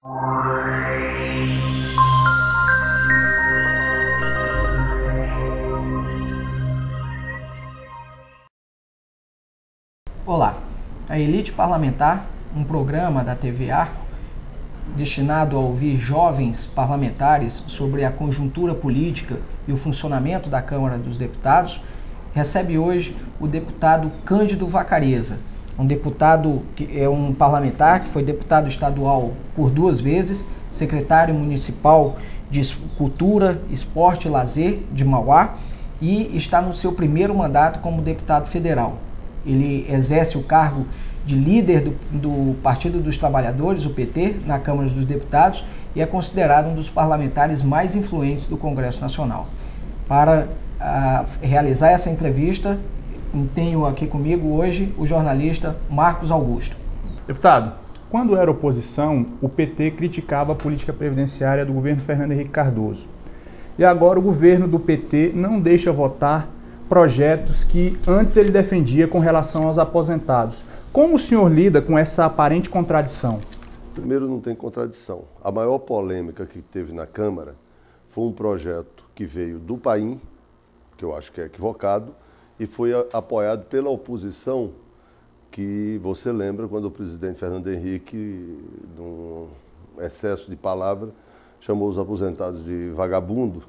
Olá, a Elite Parlamentar, um programa da TV Arco destinado a ouvir jovens parlamentares sobre a conjuntura política e o funcionamento da Câmara dos Deputados, recebe hoje o deputado Cândido Vacareza, um deputado que é um parlamentar que foi deputado estadual por 2 vezes, secretário municipal de Cultura, Esporte e Lazer de Mauá e está no seu primeiro mandato como deputado federal. Ele exerce o cargo de líder do Partido dos Trabalhadores, o PT, na Câmara dos Deputados e é considerado um dos parlamentares mais influentes do Congresso Nacional. Para realizar essa entrevista, tenho aqui comigo hoje o jornalista Marcos Augusto. Deputado, quando era oposição, o PT criticava a política previdenciária do governo Fernando Henrique Cardoso. E agora o governo do PT não deixa votar projetos que antes ele defendia com relação aos aposentados. Como o senhor lida com essa aparente contradição? Primeiro, não tem contradição. A maior polêmica que teve na Câmara foi um projeto que veio do Paim, que eu acho que é equivocado, e foi apoiado pela oposição, que você lembra quando o presidente Fernando Henrique, num excesso de palavra, chamou os aposentados de vagabundo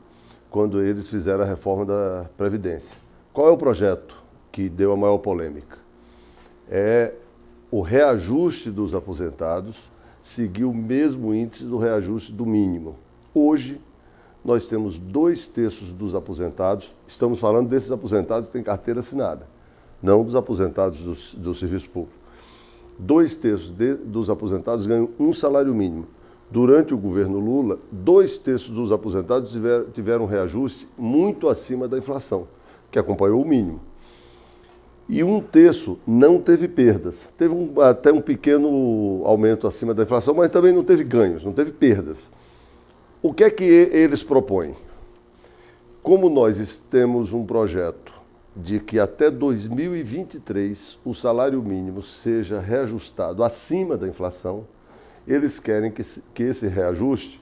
quando eles fizeram a reforma da Previdência. Qual é o projeto que deu a maior polêmica? É o reajuste dos aposentados seguir o mesmo índice do reajuste do mínimo. Hoje, nós temos 2/3 dos aposentados, estamos falando desses aposentados que têm carteira assinada, não dos aposentados do serviço público. 2/3 dos aposentados ganham um salário mínimo. Durante o governo Lula, 2/3 dos aposentados tiveram um reajuste muito acima da inflação, que acompanhou o mínimo. E 1/3 não teve perdas. Teve até um pequeno aumento acima da inflação, mas também não teve ganhos, não teve perdas. O que é que eles propõem? Como nós temos um projeto de que até 2023 o salário mínimo seja reajustado acima da inflação, eles querem que esse reajuste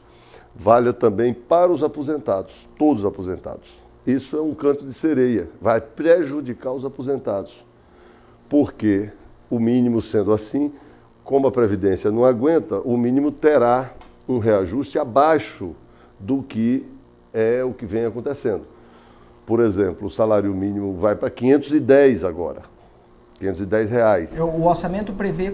valha também para os aposentados, todos os aposentados. Isso é um canto de sereia, vai prejudicar os aposentados, porque o mínimo sendo assim, como a Previdência não aguenta, o mínimo terá um reajuste abaixo do que é o que vem acontecendo. Por exemplo, o salário mínimo vai para 510 agora, R$510. O orçamento prevê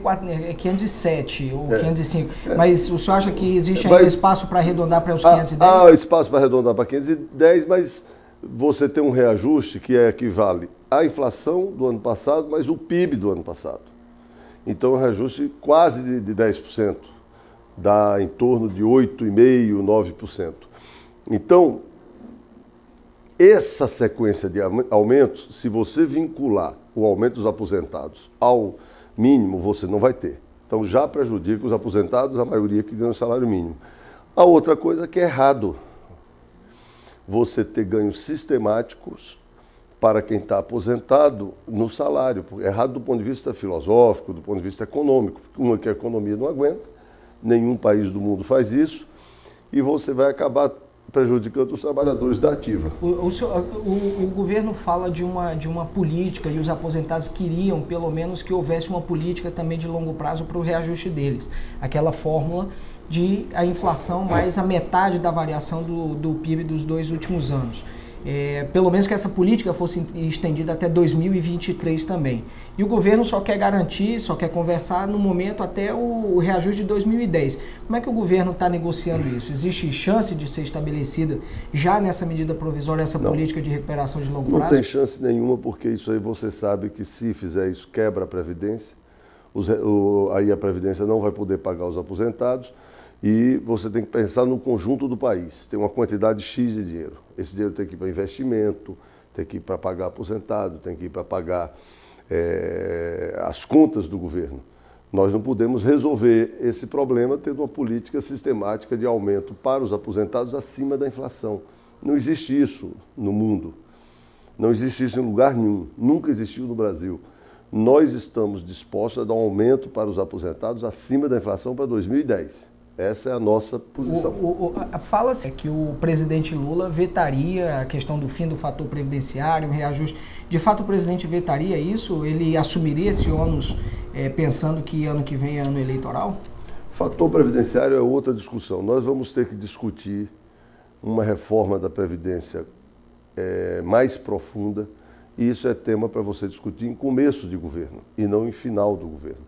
507 ou 505, mas o senhor acha que existe ainda espaço para arredondar para os 510? Há espaço para arredondar para 510, mas você tem um reajuste que equivale à inflação do ano passado, mas o PIB do ano passado. Então, um reajuste quase de 10%, dá em torno de 8,5%, 9%. Então, essa sequência de aumentos, se você vincular o aumento dos aposentados ao mínimo, você não vai ter. Então, já prejudica os aposentados, a maioria que ganha o salário mínimo. A outra coisa que é errado, você ter ganhos sistemáticos para quem está aposentado no salário. É errado do ponto de vista filosófico, do ponto de vista econômico, porque que a economia não aguenta, nenhum país do mundo faz isso, e você vai acabar prejudicando os trabalhadores da ativa. O governo fala de uma política, e os aposentados queriam, pelo menos, que houvesse uma política também de longo prazo para o reajuste deles. Aquela fórmula de a inflação mais a metade da variação do PIB dos 2 últimos anos. Pelo menos que essa política fosse estendida até 2023 também. E o governo só quer garantir, só quer conversar no momento até o reajuste de 2010. Como é que o governo está negociando isso? Existe chance de ser estabelecida já nessa medida provisória essa política de recuperação de longo prazo? Não tem chance nenhuma, porque isso aí você sabe que se fizer isso quebra a Previdência, aí a Previdência não vai poder pagar os aposentados. E você tem que pensar no conjunto do país. Tem uma quantidade X de dinheiro. Esse dinheiro tem que ir para investimento, tem que ir para pagar aposentado, tem que ir para pagar as contas do governo. Nós não podemos resolver esse problema tendo uma política sistemática de aumento para os aposentados acima da inflação. Não existe isso no mundo. Não existe isso em lugar nenhum. Nunca existiu no Brasil. Nós estamos dispostos a dar um aumento para os aposentados acima da inflação para 2010. Essa é a nossa posição. Fala-se que o presidente Lula vetaria a questão do fim do fator previdenciário, um reajuste. De fato, o presidente vetaria isso? Ele assumiria esse ônus pensando que ano que vem é ano eleitoral? Fator previdenciário é outra discussão. Nós vamos ter que discutir uma reforma da Previdência mais profunda, e isso é tema para você discutir em começo de governo e não em final do governo.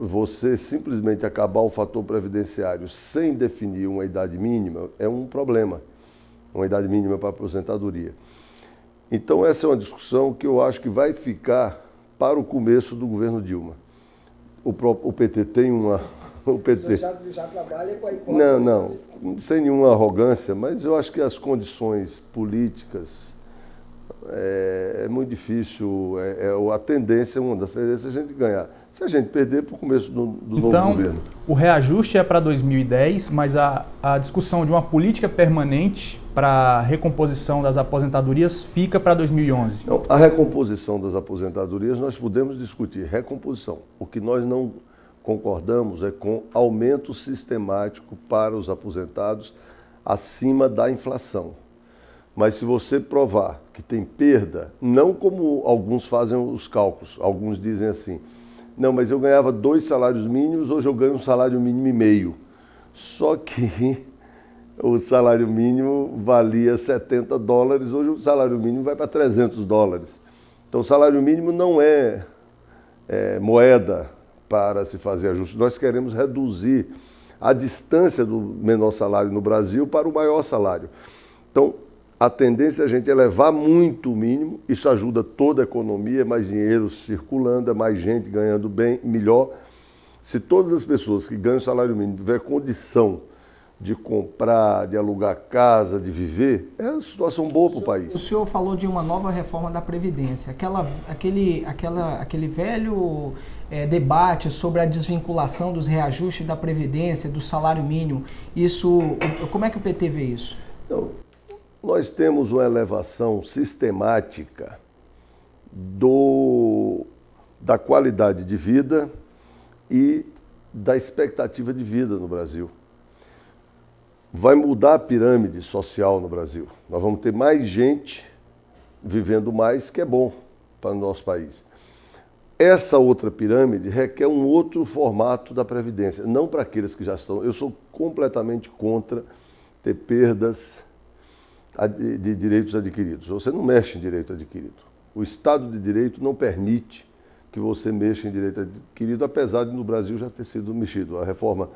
Você simplesmente acabar o fator previdenciário sem definir uma idade mínima é um problema, uma idade mínima para a aposentadoria. Então essa é uma discussão que eu acho que vai ficar para o começo do governo Dilma. O PT tem uma... O PT já trabalha com a hipótese... Não, sem nenhuma arrogância, mas eu acho que as condições políticas é muito difícil, a tendência, uma das tendências é a gente ganhar. Se a gente perder para o começo do novo governo. Então, o reajuste é para 2010, mas a discussão de uma política permanente para a recomposição das aposentadorias fica para 2011. Não, a recomposição das aposentadorias nós podemos discutir, recomposição. O que nós não concordamos é com aumento sistemático para os aposentados acima da inflação. Mas se você provar que tem perda, não como alguns fazem os cálculos, alguns dizem assim, não, mas eu ganhava 2 salários mínimos, hoje eu ganho um salário mínimo e meio. Só que o salário mínimo valia $70, hoje o salário mínimo vai para $300. Então o salário mínimo não é moeda para se fazer ajuste. Nós queremos reduzir a distância do menor salário no Brasil para o maior salário. Então, a tendência é a gente elevar muito o mínimo, isso ajuda toda a economia, mais dinheiro circulando, é mais gente ganhando bem, melhor. Se todas as pessoas que ganham salário mínimo tiverem condição de comprar, de alugar casa, de viver, é uma situação boa para o país. O senhor falou de uma nova reforma da Previdência. Aquele velho debate sobre a desvinculação dos reajustes da Previdência, do salário mínimo, como é que o PT vê isso? Então, nós temos uma elevação sistemática da qualidade de vida e da expectativa de vida no Brasil. Vai mudar a pirâmide social no Brasil. Nós vamos ter mais gente vivendo mais, que é bom para o nosso país. Essa outra pirâmide requer um outro formato da Previdência, não para aqueles que já estão. Eu sou completamente contra ter perdas de direitos adquiridos. Você não mexe em direito adquirido. O Estado de Direito não permite que você mexa em direito adquirido, apesar de no Brasil já ter sido mexido. A reforma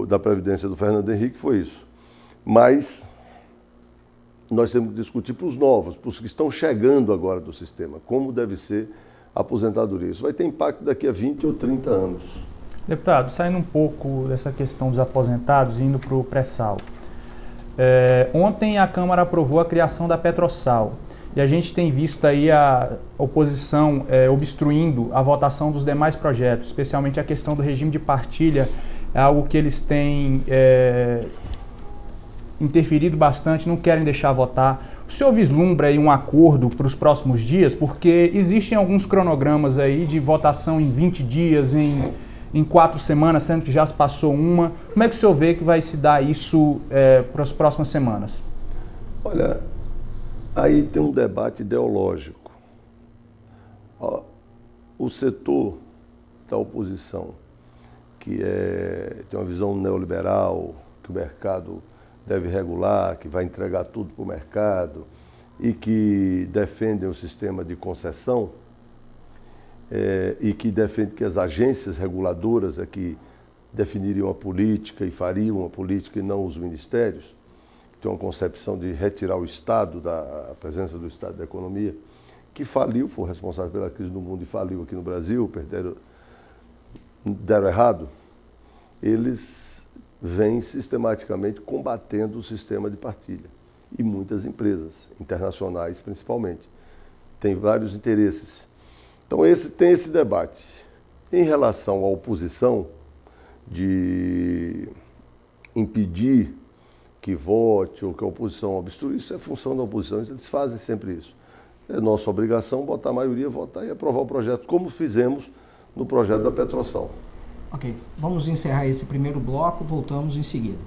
da Previdência do Fernando Henrique foi isso. Mas nós temos que discutir para os novos, para os que estão chegando agora do sistema, como deve ser a aposentadoria. Isso vai ter impacto daqui a 20 ou 30 anos. Deputado, saindo um pouco dessa questão dos aposentados e indo para o pré-sal. Ontem a Câmara aprovou a criação da Petrosal e a gente tem visto aí a oposição obstruindo a votação dos demais projetos, especialmente a questão do regime de partilha, é algo que eles têm interferido bastante, não querem deixar votar. O senhor vislumbra aí um acordo para os próximos dias? Porque existem alguns cronogramas aí de votação em 20 dias, em 4 semanas, sendo que já se passou uma. Como é que o senhor vê que vai se dar isso para as próximas semanas? Olha, aí tem um debate ideológico. O setor da oposição, que tem uma visão neoliberal, que o mercado deve regular, que vai entregar tudo para o mercado e que defendem o sistema de concessão, e que defende que as agências reguladoras é que definiriam a política e fariam a política e não os ministérios, que tem uma concepção de retirar o Estado, a presença do Estado da economia, que faliu, foi responsável pela crise do mundo e faliu aqui no Brasil, deram errado. Eles vêm sistematicamente combatendo o sistema de partilha. E muitas empresas, internacionais principalmente, têm vários interesses. Então tem esse debate. Em relação à oposição, de impedir que vote ou que a oposição obstrua, isso é função da oposição, eles fazem sempre isso. É nossa obrigação botar a maioria, votar e aprovar o projeto, como fizemos no projeto da Petrosal. Ok, vamos encerrar esse primeiro bloco, voltamos em seguida.